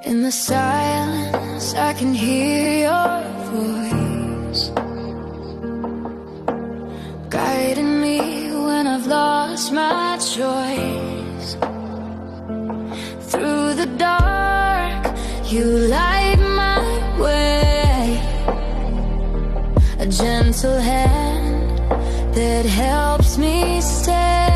In the silence, I can hear your voice, guiding me when I've lost my choice. Through the dark, you light my way, a gentle hand that helps me stay.